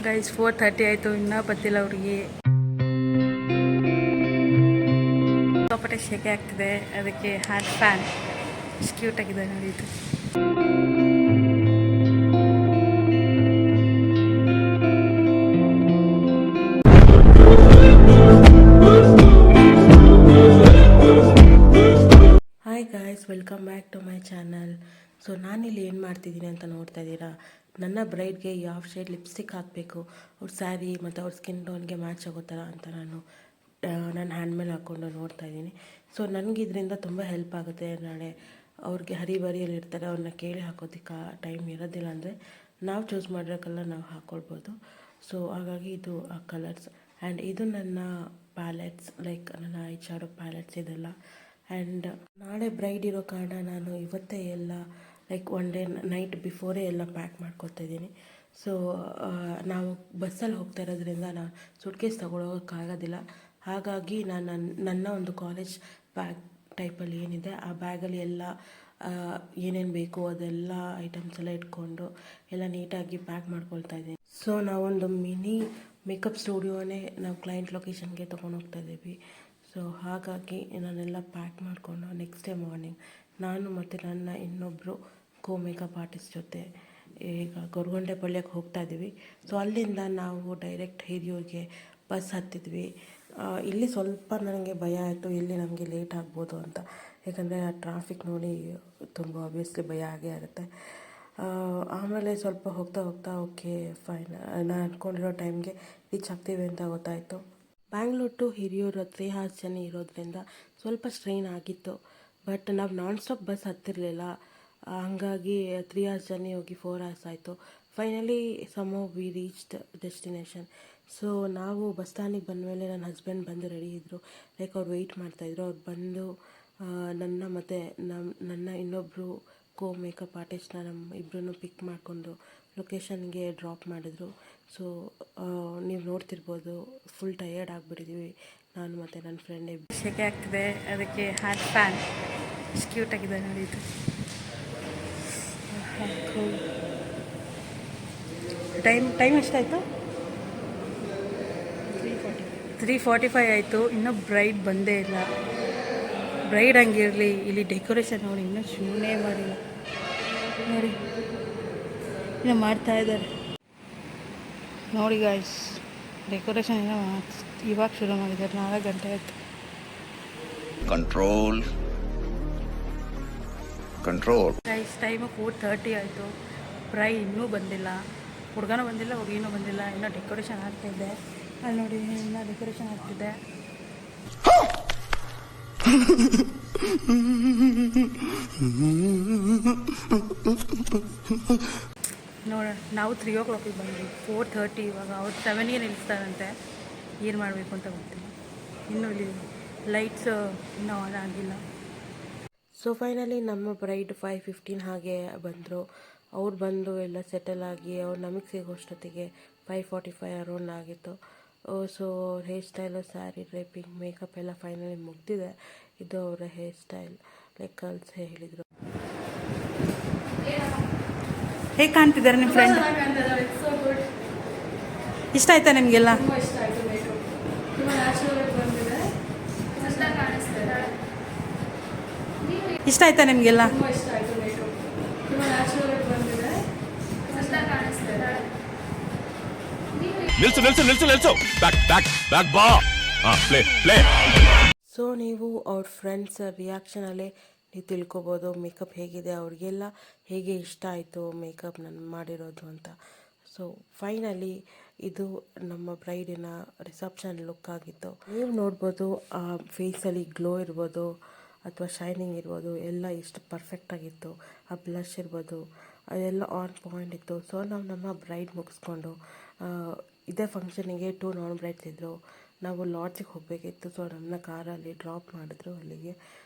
Guys 4:30 ಆಯಿತು, ಇನ್ನೂ ಬರ್ತಿಲ್ಲ ಅವ್ರಿಗೆ. ಸಿಕ್ಕಾಪಟ್ಟೆ ಶೆಕೆ ಆಗ್ತಿದೆ, ಅದಕ್ಕೆ ಹ್ಯಾಂಡ್ ಫ್ಯಾನ್ ಎಷ್ಟು ಕ್ಯೂಟ್ ಆಗಿದೆ ನೋಡಿ ಇದು. Hi guys, welcome back to my channel. So ನಾನಿಲ್ಲಿ ಏನು ಮಾಡ್ತಿದ್ದೀನಿ ಅಂತ ನೋಡ್ತಾ ಇದ್ದೀರಾ. ನನ್ನ ಬ್ರೈಡ್ಗೆ ಯಾವ ಶೇಡ್ ಲಿಪ್ಸ್ಟಿಕ್ ಹಾಕಬೇಕು, ಅವ್ರ ಸ್ಯಾರಿ ಮತ್ತು ಅವ್ರ ಸ್ಕಿನ್ ಟೋನ್ಗೆ ಮ್ಯಾಚ್ ಆಗೋ ಥರ ಅಂತ ನಾನು ನನ್ನ ಹ್ಯಾಂಡ್ ಮೇಲೆ ಹಾಕ್ಕೊಂಡು ನೋಡ್ತಾ ಇದ್ದೀನಿ. ಸೊ ನನಗೆ ಇದರಿಂದ ತುಂಬ ಹೆಲ್ಪ್ ಆಗುತ್ತೆ. ನಾಳೆ ಅವ್ರಿಗೆ ಹರಿಬರಿಯಲ್ಲಿ ಇರ್ತಾರೆ, ಅವ್ರನ್ನ ಕೇಳಿ ಹಾಕೋದಕ್ಕೆ ಟೈಮ್ ಇರೋದಿಲ್ಲ ಅಂದರೆ ನಾವು ಚೂಸ್ ಮಾಡಿರೋ ಕಲರ್ ನಾವು ಹಾಕ್ಕೊಳ್ಬೋದು. ಸೊ ಹಾಗಾಗಿ ಇದು ಆ ಕಲರ್ಸ್ ಆ್ಯಂಡ್ ಇದು ನನ್ನ ಪ್ಯಾಲೆಟ್ಸ್, ಲೈಕ್ ನನ್ನ ಐ ಶಾಡೋ ಪ್ಯಾಲೆಟ್ಸ್ ಇದೆಲ್ಲ. ಆ್ಯಂಡ್ ನಾಳೆ ಬ್ರೈಡ್ ಇರೋ ಕಾರಣ ನಾನು ಇವತ್ತೇ ಎಲ್ಲ ಲೈಕ್ ಒನ್ ಡೇ ನೈಟ್ ಬಿಫೋರೇ ಎಲ್ಲ ಪ್ಯಾಕ್ ಮಾಡ್ಕೊತಾ ಇದ್ದೀನಿ. ಸೊ ನಾವು ಬಸ್ಸಲ್ಲಿ ಹೋಗ್ತಾ ಇರೋದ್ರಿಂದ ನಾನು ಸುಟ್ಕೇಸ್ ತೊಗೊಳೋಕ್ಕಾಗೋದಿಲ್ಲ. ಹಾಗಾಗಿ ನಾನು ನನ್ನ ಒಂದು ಕಾಲೇಜ್ ಬ್ಯಾಗ್ ಟೈಪಲ್ಲಿ ಏನಿದೆ ಆ ಬ್ಯಾಗಲ್ಲಿ ಎಲ್ಲ ಏನೇನು ಬೇಕು ಅದೆಲ್ಲ ಐಟಮ್ಸ್ ಎಲ್ಲ ಇಟ್ಕೊಂಡು ಎಲ್ಲ ನೀಟಾಗಿ ಪ್ಯಾಕ್ ಮಾಡ್ಕೊಳ್ತಾ ಇದ್ದೀನಿ. ಸೊ ನಾವೊಂದು ಮಿನಿ ಮೇಕಪ್ ಸ್ಟುಡಿಯೋನೇ ನಾವು ಕ್ಲೈಂಟ್ ಲೊಕೇಶನ್ಗೆ ತೊಗೊಂಡು ಹೋಗ್ತಾ ಇದ್ದೀವಿ. ಸೊ ಹಾಗಾಗಿ ನಾನೆಲ್ಲ ಪ್ಯಾಕ್ ಮಾಡಿಕೊಂಡು ನೆಕ್ಸ್ಟ್ ಡೇ ಮಾರ್ನಿಂಗ್ ನಾನು ಮತ್ತು ನನ್ನ ಇನ್ನೊಬ್ಬರು ಮೇಕಪ್ ಆರ್ಟಿಸ್ಟ್ ಜೊತೆ ಈಗ ಗೊರಗುಂಟೆ ಪಾಳ್ಯಕ್ಕೆ ಹೋಗ್ತಾ ಇದ್ದೀವಿ. ಸೊ ಅಲ್ಲಿಂದ ನಾವು ಡೈರೆಕ್ಟ್ ಹಿರಿಯೂರಿಗೆ ಬಸ್ ಹತ್ತಿದ್ವಿ. ಇಲ್ಲಿ ಸ್ವಲ್ಪ ನನಗೆ ಭಯ ಆಯಿತು, ಇಲ್ಲಿ ನಮಗೆ ಲೇಟ್ ಆಗ್ಬೋದು ಅಂತ. ಯಾಕಂದರೆ ಟ್ರಾಫಿಕ್ ನೋಡಿ ತುಂಬ ಆಬ್ವಿಯಸ್ಲಿ ಭಯ ಆಗೇ ಆಗುತ್ತೆ. ಆಮೇಲೆ ಸ್ವಲ್ಪ ಹೋಗ್ತಾ ಹೋಗ್ತಾ ಓಕೆ ಫೈನ್, ನಾನು ಅಂದ್ಕೊಂಡಿರೋ ಟೈಮ್ಗೆ ರೀಚ್ ಆಗ್ತೀವಿ ಅಂತ ಗೊತ್ತಾಯಿತು. Bangalore to Hiriyur 3 hours journey ಇರೋದ್ರಿಂದ ಸ್ವಲ್ಪ ಸ್ಟ್ರೈನ್ ಆಗಿತ್ತು. ಬಟ್ ನಾವು ನಾನ್ ಸ್ಟಾಪ್ ಬಸ್ ಹತ್ತಿರಲಿಲ್ಲ, ಹಾಗಾಗಿ 3 hours ಜರ್ನಿ ಹೋಗಿ 4 hours ಆಯಿತು. Finally somehow V reached destination. So ನಾವು ಬಸ್ ಸ್ಟ್ಯಾಂಡಿಗೆ ಬಂದಮೇಲೆ ನನ್ನ ಹಸ್ಬೆಂಡ್ ಬಂದು ರೆಡಿ ಇದ್ದರು, ಲೈಕ್ ಅವ್ರು ವೆಯ್ಟ್ ಮಾಡ್ತಾಯಿದ್ರು. ಅವ್ರು ಬಂದು ನನ್ನ ಮತ್ತು ನನ್ನ ಇನ್ನೊಬ್ಬರು ಮೇಕಪ್ ಆರ್ಟಿಸ್ಟ್ನ ನಮ್ಮ ಇಬ್ಬರನ್ನು ಪಿಕ್ ಮಾಡಿಕೊಂಡು ಲೊಕೇಶನ್ಗೆ ಡ್ರಾಪ್ ಮಾಡಿದ್ರು. ಸೊ ನೀವು ನೋಡ್ತಿರ್ಬೋದು, ಫುಲ್ ಟಯರ್ಡ್ ಆಗಿಬಿಟ್ಟಿದ್ದೀವಿ ನಾನು ಮತ್ತು ನನ್ನ ಫ್ರೆಂಡ್. ಶೆಕೆ ಆಗ್ತಿದೆ, ಅದಕ್ಕೆ ಹ್ಯಾಂಡ್ ಫ್ಯಾನ್ ಎಷ್ಟು ಕ್ಯೂಟ್ ಆಗಿದೆ ನೋಡಿ ಇದು. ಟೈಮ್ ಎಷ್ಟಾಯಿತು? 3:45 ಆಯಿತು, ಇನ್ನೂ ಬ್ರೈಡ್ ಬಂದೇ ಇಲ್ಲ. ಬ್ರೈಡ್ ಹಂಗಿರಲಿ, ಇಲ್ಲಿ ಡೆಕೋರೇಷನ್ ನೋಡಿ ಇನ್ನೂ ಶೂನೇ ಮಾಡಿಲ್ಲ ನೋಡಿ, ಇನ್ನೂ ಮಾಡ್ತಾ ಇದ್ದಾರೆ ನೋಡಿ ಗಾಯ್ಸ್. ಡೆಕೋರೇಷನ್ ಏನೋ ಇವಾಗ ಶುರು ಮಾಡಿದ್ದಾರೆ, 4 ಗಂಟೆ ಆಯಿತು. ಕಂಟ್ರೋಲ್ ಗೈಸ್, ಟೈಮು 4:30 ಆಯಿತು, ಬ್ರೈಡ್ ಇನ್ನೂ ಬಂದಿಲ್ಲ, ಹುಡುಗನೂ ಬಂದಿಲ್ಲ, ಹುಡುಗಿನೂ ಬಂದಿಲ್ಲ. ಇನ್ನೂ ಡೆಕೋರೇಷನ್ ಆಗ್ತಾಯಿದೆ, ಅಲ್ಲಿ ನೋಡಿ ಇನ್ನೂ ಡೆಕೋರೇಷನ್ ಆಗ್ತಿದೆ. ನೋಡೋಣ, ನಾವು 3 o'clock ಬಂದ್ವಿ, 4:30 ಇವಾಗ. ಅವ್ರು 7ಗೆ ನಿಲ್ಲಿಸ್ತಾರಂತೆ, ಏನು ಮಾಡಬೇಕು ಅಂತ ಗೊತ್ತಿಲ್ಲ. ಇನ್ನೂ ಇಲ್ಲಿ ಲೈಟ್ಸ್ ಇನ್ನೂ ಆನ್ ಆಗಿಲ್ಲ. ಸೊ ಫೈನಲಿ ನಮ್ಮ ಬ್ರೈಡ್ 5:15 ಹಾಗೆ ಬಂದರು. ಅವ್ರು ಬಂದು ಎಲ್ಲ ಸೆಟಲ್ ಆಗಿ ಅವ್ರು ನಮಗೆ ಸಿಗೋಷ್ಟೊತ್ತಿಗೆ 5:45 ಅರೌಂಡ್ ಆಗಿತ್ತು. ಸೊ ಅವ್ರ ಹೇರ್ ಸ್ಟೈಲು, ಸ್ಯಾರಿ ಡ್ರೈಪಿಂಗ್, ಮೇಕಪ್ ಎಲ್ಲ ಫೈನಲಿ ಮುಗ್ದಿದೆ. ಇದು ಅವರ ಹೇರ್ ಸ್ಟೈಲ್, ಲೈಕ್ ಕರ್ಲ್ಸ್ ಹೇಳಿದರು. ಹೇಗೆ ಕಾಣ್ತಿದ್ದಾರೆ ನಿಮ್ಮ ಫ್ರೆಂಡ್? ಇಷ್ಟ ಆಯ್ತಾ ನಿಮಗೆಲ್ಲ? ಇಷ್ಟ ಆಯ್ತಾ ನಿಮಗೆಲ್ಲ? ನಿಲ್ಸು ಬ್ಯಾಕ್ ಬಾ. ಪ್ಲೇ. ಸೊ ನೀವು ಅವ್ರ ಫ್ರೆಂಡ್ಸ್ ರಿಯಾಕ್ಷನಲ್ಲೇ ನೀವು ತಿಳ್ಕೊಬೋದು ಮೇಕಪ್ ಹೇಗಿದೆ, ಅವ್ರಿಗೆಲ್ಲ ಹೇಗೆ ಇಷ್ಟ ಆಯಿತು ಮೇಕಪ್ ನಾನು ಮಾಡಿರೋದು ಅಂತ. ಸೊ ಫೈನಲಿ ಇದು ನಮ್ಮ ಬ್ರೈಡಿನ ರಿಸೆಪ್ಷನ್ ಲುಕ್ ಆಗಿತ್ತು. ನೀವು ನೋಡ್ಬೋದು ಆ ಫೇಸಲ್ಲಿ ಗ್ಲೋ ಇರ್ಬೋದು ಅಥವಾ ಶೈನಿಂಗ್ ಇರ್ಬೋದು, ಎಲ್ಲ ಎಷ್ಟು ಪರ್ಫೆಕ್ಟಾಗಿತ್ತು. ಆ ಬ್ಲಷ್ ಇರ್ಬೋದು, ಅದೆಲ್ಲ ಆನ್ ಪಾಯಿಂಟ್ ಇತ್ತು. ಸೊ ನಾವು ನಮ್ಮ ಬ್ರೈಡ್ ಮುಗಿಸ್ಕೊಂಡು ಇದೇ ಫಂಕ್ಷನಿಗೆ 2 ನಾನ್ ಬ್ರೈಡ್ಸ್ ಇದ್ದರು. ನಾವು ಲಾಡ್ಜಿಗೆ ಹೋಗಬೇಕಿತ್ತು. ಸೊ ನಮ್ಮನ್ನ ಕಾರಲ್ಲಿ ಡ್ರಾಪ್ ಮಾಡಿದ್ರು ಅಲ್ಲಿಗೆ.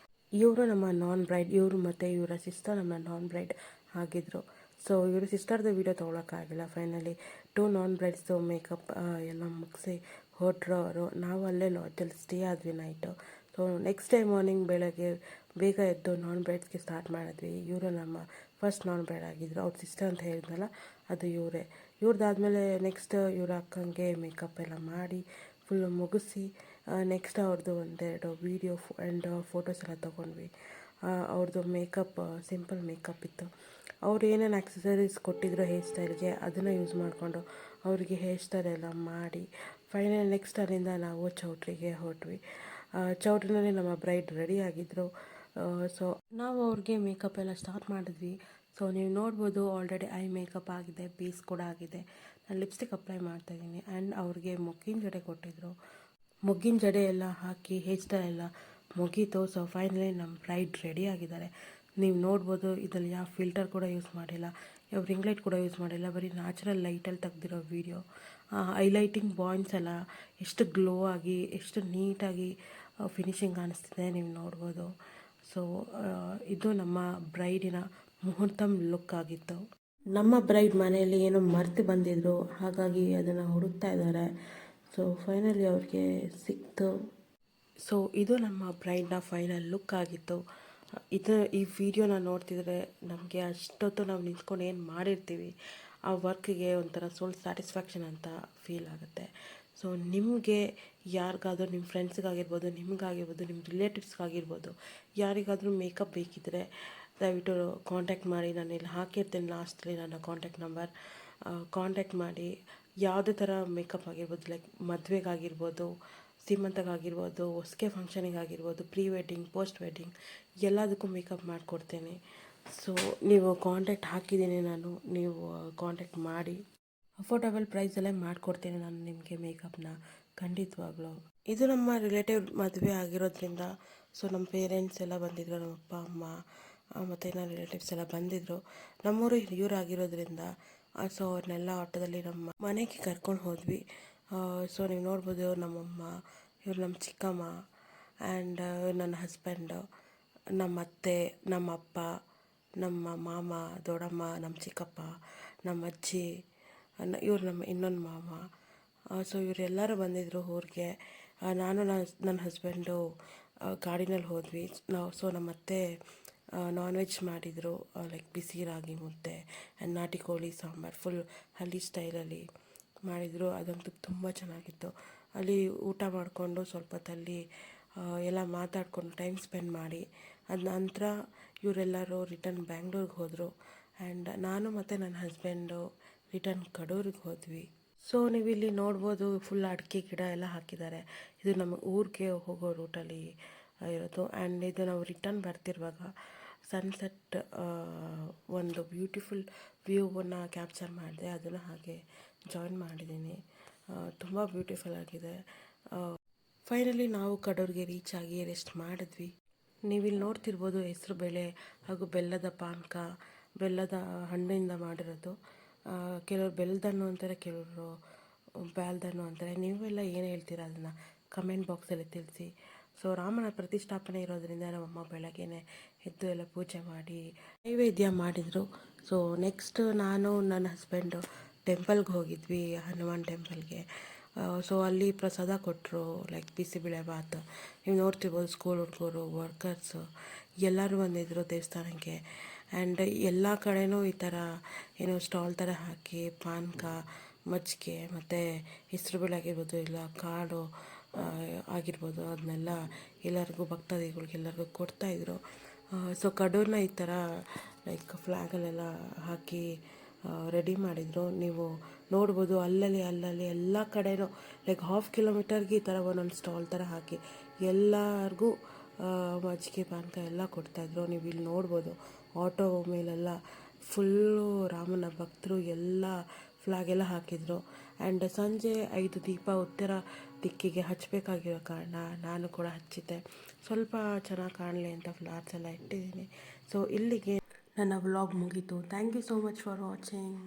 ಇವರು ನಮ್ಮ ನಾನ್ ಬ್ರೈಡ್, ಇವರು ಮತ್ತು ಇವರ ಸಿಸ್ಟರ್ ನಮ್ಮ ನಾನ್ ಬ್ರೈಡ್ ಆಗಿದ್ದರು. ಸೊ ಇವರು ಸಿಸ್ಟರ್ದು ವೀಡಿಯೋ ತೊಗೊಳಕ್ಕಾಗಿಲ್ಲ. ಫೈನಲಿ 2 ನಾನ್ ಬ್ರೈಡ್ಸ್ದು ಮೇಕಪ್ ಎಲ್ಲ ಮುಗಿಸಿ ಹೊರಟ್ರು ಅವರು. ನಾವು ಅಲ್ಲೇ ಲಾಡ್ಜಲ್ಲಿ ಸ್ಟೇ ಆದ್ವಿ night. So next day morning ಬೆಳಗ್ಗೆ ಬೇಗ ಎದ್ದು ನಾನ್ ಬ್ರೈಡ್ಸ್ಗೆ ಸ್ಟಾರ್ಟ್ ಮಾಡಿದ್ವಿ. ಇವರು ನಮ್ಮ ಫಸ್ಟ್ ನಾನ್ ಬ್ರೈಡ್ ಆಗಿದ್ರು. ಅವ್ರ ಸಿಸ್ಟರ್ ಅಂತ ಹೇಳಿದ್ನಲ್ಲ, ಅದು ಇವರೇ. ಇವ್ರದ್ದಾದ್ಮೇಲೆ ನೆಕ್ಸ್ಟ್ ಇವ್ರ ಅಕ್ಕಂಗೆ ಮೇಕಪ್ ಎಲ್ಲ ಮಾಡಿ ಫುಲ್ಲು ಮುಗಿಸಿ ನೆಕ್ಸ್ಟ್ ಅವ್ರದ್ದು ಒಂದೆರಡು ವೀಡಿಯೋ ಆ್ಯಂಡ್ ಫೋಟೋಸ್ ಎಲ್ಲ ತೊಗೊಂಡ್ವಿ. ಅವ್ರದ್ದು ಮೇಕಪ್ ಸಿಂಪಲ್ ಮೇಕಪ್ ಇತ್ತು. ಅವ್ರು ಏನೇನು ಆಕ್ಸಸರೀಸ್ ಕೊಟ್ಟಿದ್ರು ಹೇರ್ ಸ್ಟೈಲ್ಗೆ ಅದನ್ನು ಯೂಸ್ ಮಾಡಿಕೊಂಡು ಅವರಿಗೆ ಹೇರ್ ಸ್ಟೈಲ್ ಎಲ್ಲ ಮಾಡಿ ಫೈನಲ್ ನೆಕ್ಸ್ಟ್ ಅಲ್ಲಿಂದ ನಾವು ಚೌಟ್ರಿಗೆ ಹೊರಟ್ವಿ. ಚೌಟ್ರಿನಲ್ಲಿ ನಮ್ಮ ಬ್ರೈಡ್ ರೆಡಿ ಆಗಿದ್ದರು. ಸೊ ನಾವು ಅವ್ರಿಗೆ ಮೇಕಪ್ ಎಲ್ಲ ಸ್ಟಾರ್ಟ್ ಮಾಡಿದ್ವಿ. ಸೊ ನೀವು ನೋಡ್ಬೋದು ಆಲ್ರೆಡಿ ಐ ಮೇಕಪ್ ಆಗಿದೆ, ಬೇಸ್ ಕೂಡ ಆಗಿದೆ. ನಾನು ಲಿಪ್ಸ್ಟಿಕ್ ಅಪ್ಲೈ ಮಾಡ್ತಾಯಿದ್ದೀನಿ ಆ್ಯಂಡ್ ಅವ್ರಿಗೆ ಮೊಗ್ಗಿನ ಜಡೆ ಕೊಟ್ಟಿದ್ದರು. ಮೊಗ್ಗಿನ ಜಡೆ ಎಲ್ಲ ಹಾಕಿ ಹೇರ್ ಸ್ಟೈಲ್ ಎಲ್ಲ ಮುಗೀತು. ಸೊ ಫೈನಲಿ ನಮ್ಮ ಬ್ರೈಡ್ ರೆಡಿ ಆಗಿದ್ದಾರೆ. ನೀವು ನೋಡ್ಬೋದು ಇದರಲ್ಲಿ ಯಾವ ಫಿಲ್ಟರ್ ಕೂಡ ಯೂಸ್ ಮಾಡಿಲ್ಲ, ಯಾವ ರಿಂಗ್ ಲೈಟ್ ಕೂಡ ಯೂಸ್ ಮಾಡಿಲ್ಲ, ಬರೀ ನ್ಯಾಚುರಲ್ ಲೈಟಲ್ಲಿ ತೆಗ್ದಿರೋ ವೀಡಿಯೋ. ಹೈಲೈಟಿಂಗ್ ಪಾಯಿಂಟ್ಸ್ ಎಲ್ಲ ಎಷ್ಟು ಗ್ಲೋ ಆಗಿ ಎಷ್ಟು ನೀಟಾಗಿ ಫಿನಿಶಿಂಗ್ ಕಾಣಿಸ್ತಿದೆ ನೀವು ನೋಡ್ಬೋದು. ಸೊ ಇದು ನಮ್ಮ ಬ್ರೈಡಿನ ಮುಹೂರ್ತಮ್ ಲುಕ್ ಆಗಿತ್ತು. ನಮ್ಮ ಬ್ರೈಡ್ ಮನೆಯಲ್ಲಿ ಏನೋ ಮರ್ತು ಬಂದಿದ್ರು, ಹಾಗಾಗಿ ಅದನ್ನು ಹುಡುಕ್ತಾ ಇದ್ದಾರೆ. ಸೊ ಫೈನಲಿ ಅವ್ರಿಗೆ ಸಿಕ್ತು. ಸೊ ಇದು ನಮ್ಮ ಬ್ರೈಡ್ನ ಫೈನಲ್ ಲುಕ್ ಆಗಿತ್ತು. ಈ ವಿಡಿಯೋನ ನೋಡ್ತಿದ್ರೆ ನಮಗೆ ಅಷ್ಟೊತ್ತು ನಾವು ನಿಂತ್ಕೊಂಡು ಏನು ಮಾಡಿರ್ತೀವಿ ಆ ವರ್ಕ್ಗೆ ಒಂಥರ ಸೋಲ್ ಸ್ಯಾಟಿಸ್ಫ್ಯಾಕ್ಷನ್ ಅಂತ ಫೀಲ್ ಆಗುತ್ತೆ. ಸೊ ನಿಮಗೆ ಯಾರಿಗಾದ್ರೂ ನಿಮ್ಮ ಫ್ರೆಂಡ್ಸ್ಗಾಗಿರ್ಬೋದು, ನಿಮಗಾಗಿರ್ಬೋದು, ನಿಮ್ಮ ರಿಲೇಟಿವ್ಸ್ಗಾಗಿರ್ಬೋದು ಯಾರಿಗಾದರೂ ಮೇಕಪ್ ಬೇಕಿದ್ದರೆ ದಯವಿಟ್ಟು ಕಾಂಟ್ಯಾಕ್ಟ್ ಮಾಡಿ. ನಾನು ಇಲ್ಲಿ ಹಾಕಿರ್ತೀನಿ ಲಾಸ್ಟಲ್ಲಿ ನನ್ನ ಕಾಂಟ್ಯಾಕ್ಟ್ ನಂಬರ್. ಕಾಂಟ್ಯಾಕ್ಟ್ ಮಾಡಿ. ಯಾವುದೇ ಥರ ಮೇಕಪ್ ಆಗಿರ್ಬೋದು, ಲೈಕ್ ಮದುವೆಗಾಗಿರ್ಬೋದು, ಸೀಮಂತಗಾಗಿರ್ಬೋದು, ಹೊಸ್ಗೆ ಫಂಕ್ಷನಿಗಾಗಿರ್ಬೋದು, ಪ್ರೀ ವೆಡ್ಡಿಂಗ್, ಪೋಸ್ಟ್ ವೆಡ್ಡಿಂಗ್ ಎಲ್ಲದಕ್ಕೂ ಮೇಕಪ್ ಮಾಡಿಕೊಡ್ತೇನೆ. ಸೊ ನೀವು ಕಾಂಟ್ಯಾಕ್ಟ್ ಹಾಕಿದ್ದೀನಿ ನಾನು, ನೀವು ಕಾಂಟ್ಯಾಕ್ಟ್ ಮಾಡಿ. ಅಫೋರ್ಡಬಲ್ ಪ್ರೈಸಲ್ಲೇ ಮಾಡಿಕೊಡ್ತೀನಿ ನಾನು ನಿಮಗೆ ಮೇಕಪ್ನ, ಖಂಡಿತವಾಗ್ಲೂ. ಇದು ನಮ್ಮ ರಿಲೇಟಿವ್ ಮದುವೆ ಆಗಿರೋದ್ರಿಂದ ಸೊ ನಮ್ಮ ಪೇರೆಂಟ್ಸ್ ಎಲ್ಲ ಬಂದಿದ್ದರು, ನಮ್ಮ ಅಪ್ಪ ಅಮ್ಮ ಮತ್ತು ನನ್ನ ರಿಲೇಟಿವ್ಸ್ ಎಲ್ಲ ಬಂದಿದ್ದರು. ನಮ್ಮೂರು ಹಿರಿಯೂರು ಆಗಿರೋದ್ರಿಂದ ಸೊ ಅವ್ರನ್ನೆಲ್ಲ ಆಟೋದಲ್ಲಿ ನಮ್ಮ ಮನೆಗೆ ಕರ್ಕೊಂಡು ಹೋದ್ವಿ. ಸೊ ನೀವು ನೋಡ್ಬೋದು ನಮ್ಮಮ್ಮ, ಇವರು ನಮ್ಮ ಚಿಕ್ಕಮ್ಮ ಆ್ಯಂಡ್ ನನ್ನ ಹಸ್ಬೆಂಡು, ನಮ್ಮ ಅತ್ತೆ, ನಮ್ಮ ಅಪ್ಪ, ನಮ್ಮ ಮಾಮ, ದೊಡ್ಡಮ್ಮ, ನಮ್ಮ ಚಿಕ್ಕಪ್ಪ, ನಮ್ಮ ಅಜ್ಜಿ, ಇವ್ರು ನಮ್ಮ ಇನ್ನೊಂದು ಮಾಮ. ಸೊ ಇವರೆಲ್ಲರೂ ಬಂದಿದ್ದರು ಊರಿಗೆ. ನಾನು ನನ್ನ ಹಸ್ಬೆಂಡು ಗಾಡಿನಲ್ಲಿ ಹೋದ್ವಿ ನಾವು. ಸೊ ನಮ್ಮ ಅತ್ತೆ ನಾನ್ ವೆಜ್ ಮಾಡಿದರು, ಲೈಕ್ ಬಿಸಿ ರಾಗಿ ಮುದ್ದೆ ಆ್ಯಂಡ್ ನಾಟಿ ಕೋಳಿ ಸಾಂಬಾರು ಫುಲ್ ಹಳ್ಳಿ ಸ್ಟೈಲಲ್ಲಿ ಮಾಡಿದರು. ಅದಂತೂ ತುಂಬ ಚೆನ್ನಾಗಿತ್ತು. ಅಲ್ಲಿ ಊಟ ಮಾಡಿಕೊಂಡು ಸ್ವಲ್ಪ ಹೊತ್ತಲ್ಲಿ ಎಲ್ಲ ಮಾತಾಡಿಕೊಂಡು ಟೈಮ್ ಸ್ಪೆಂಡ್ ಮಾಡಿ ಅದ ನಂತರ ಇವರೆಲ್ಲರೂ ರಿಟರ್ನ್ ಬ್ಯಾಂಗ್ಳೂರಿಗೆ ಹೋದರು ಆ್ಯಂಡ್ ನಾನು ಮತ್ತು ನನ್ನ ಹಸ್ಬೆಂಡು ರಿಟರ್ನ್ ಕಡೂರಿಗೆ ಹೋದ್ವಿ. ಸೊ ನೀವು ಇಲ್ಲಿ ನೋಡ್ಬೋದು ಫುಲ್ ಅಡಿಕೆ ಗಿಡ ಎಲ್ಲ ಹಾಕಿದ್ದಾರೆ. ಇದು ನಮ್ಮ ಊರಿಗೆ ಹೋಗೋ ರೂಟಲ್ಲಿ ಇರೋದು. ಆ್ಯಂಡ್ ಇದು ನಾವು ರಿಟರ್ನ್ ಬರ್ತಿರುವಾಗ ಸನ್ಸೆಟ್ ಒಂದು ಬ್ಯೂಟಿಫುಲ್ ವ್ಯೂವನ್ನು ಕ್ಯಾಪ್ಚರ್ ಮಾಡಿದೆ, ಅದನ್ನು ಹಾಗೆ ಜಾಯಿನ್ ಮಾಡಿದ್ದೀನಿ. ತುಂಬ ಬ್ಯೂಟಿಫುಲ್ ಆಗಿದೆ. ಫೈನಲಿ ನಾವು ಕಡೂರಿಗೆ ರೀಚ್ ಆಗಿ ರೆಸ್ಟ್ ಮಾಡಿದ್ವಿ. ನೀವಿಲ್ಲಿ ನೋಡ್ತಿರ್ಬೋದು ಹೆಸರು ಬೇಳೆ ಹಾಗೂ ಬೆಲ್ಲದ ಪಾನಕ, ಬೆಲ್ಲದ ಹಣ್ಣಿಂದ ಮಾಡಿರೋದು. ಕೆಲವರು ಬೆಲ್ಲದಣ್ಣು ಅಂತಾರೆ, ಕೆಲವರು ಬ್ಯಾಲ್ದಣ್ಣು ಅಂತಾರೆ. ನೀವೆಲ್ಲ ಏನು ಹೇಳ್ತೀರಾ ಅದನ್ನು ಕಮೆಂಟ್ ಬಾಕ್ಸಲ್ಲಿ ತಿಳಿಸಿ. ಸೊ ರಾಮನ ಪ್ರತಿಷ್ಠಾಪನೆ ಇರೋದ್ರಿಂದ ನಮ್ಮಮ್ಮ ಬೆಳಗ್ಗೆನೇ ಎದ್ದು ಎಲ್ಲ ಪೂಜೆ ಮಾಡಿ ನೈವೇದ್ಯ ಮಾಡಿದರು. ಸೊ ನೆಕ್ಸ್ಟ್ ನಾನು ನನ್ನ ಹಸ್ಬೆಂಡು ಟೆಂಪಲ್ಗೆ ಹೋಗಿದ್ವಿ, ಹನುಮಾನ್ ಟೆಂಪಲ್ಗೆ. ಸೊ ಅಲ್ಲಿ ಪ್ರಸಾದ ಕೊಟ್ಟರು, ಲೈಕ್ ಬಿಸಿಬೇಳೆ ಭಾತ್. ನೀವು ನೋಡ್ತಿರ್ಬೋದು ಸ್ಕೂಲ್ ಹುಡುಗರು, ವರ್ಕರ್ಸು ಎಲ್ಲರೂ ಬಂದಿದ್ದರು ದೇವಸ್ಥಾನಕ್ಕೆ. ಆ್ಯಂಡ್ ಎಲ್ಲ ಕಡೆನೂ ಈ ಥರ ಏನೋ ಸ್ಟಾಲ್ ಥರ ಹಾಕಿ ಪಾನಕ, ಮಜ್ಜಿಗೆ ಮತ್ತು ಹೆಸ್ರುಬೇಳೆ ಆಗಿರ್ಬೋದು, ಇಲ್ಲ ಕಾಳು ಆಗಿರ್ಬೋದು, ಅದನ್ನೆಲ್ಲ ಎಲ್ಲರಿಗೂ ಭಕ್ತಾದಿಗಳಿಗೆಲ್ಲರಿಗೂ ಕೊಡ್ತಾಯಿದ್ರು. ಸೊ ಕಡೂರನ್ನ ಈ ಥರ ಲೈಕ್ ಫ್ಲ್ಯಾಗಲ್ಲೆಲ್ಲ ಹಾಕಿ ರೆಡಿ ಮಾಡಿದರು. ನೀವು ನೋಡ್ಬೋದು ಅಲ್ಲಲ್ಲಿ ಎಲ್ಲ ಕಡೆನೂ ಲೈಕ್ 1/2 ಕಿಲೋಮೀಟರ್ಗೆ ಈ ಥರ ಒಂದೊಂದು ಸ್ಟಾಲ್ ಥರ ಹಾಕಿ ಎಲ್ಲರಿಗೂ ಮಜ್ಜಿಗೆ ಪಾನಕ ಎಲ್ಲ ಕೊಡ್ತಾಯಿದ್ರು. ನೀವು ಇಲ್ಲಿ ನೋಡ್ಬೋದು ಆಟೋ ಮೇಲೆಲ್ಲ ಫುಲ್ಲು ರಾಮನ ಭಕ್ತರು ಎಲ್ಲ ಫ್ಲ್ಯಾಗೆಲ್ಲ ಹಾಕಿದರು. ಆ್ಯಂಡ್ ಸಂಜೆ 5 ದೀಪ ಉತ್ತರ ದಿಕ್ಕಿಗೆ ಹಚ್ಚಬೇಕಾಗಿರೋ ಕಾರಣ ನಾನು ಕೂಡ ಹಚ್ಚಿದ್ದೆ. ಸ್ವಲ್ಪ ಚೆನ್ನಾಗಿ ಕಾಣಲಿ ಅಂತ ಫ್ಲವರ್ಸ್ ಎಲ್ಲ ಇಟ್ಟಿದ್ದೀನಿ. ಸೊ ಇಲ್ಲಿಗೆ ನನ್ನ ವ್ಲಾಗ್ ಮುಗೀತು. Thank you so much for watching.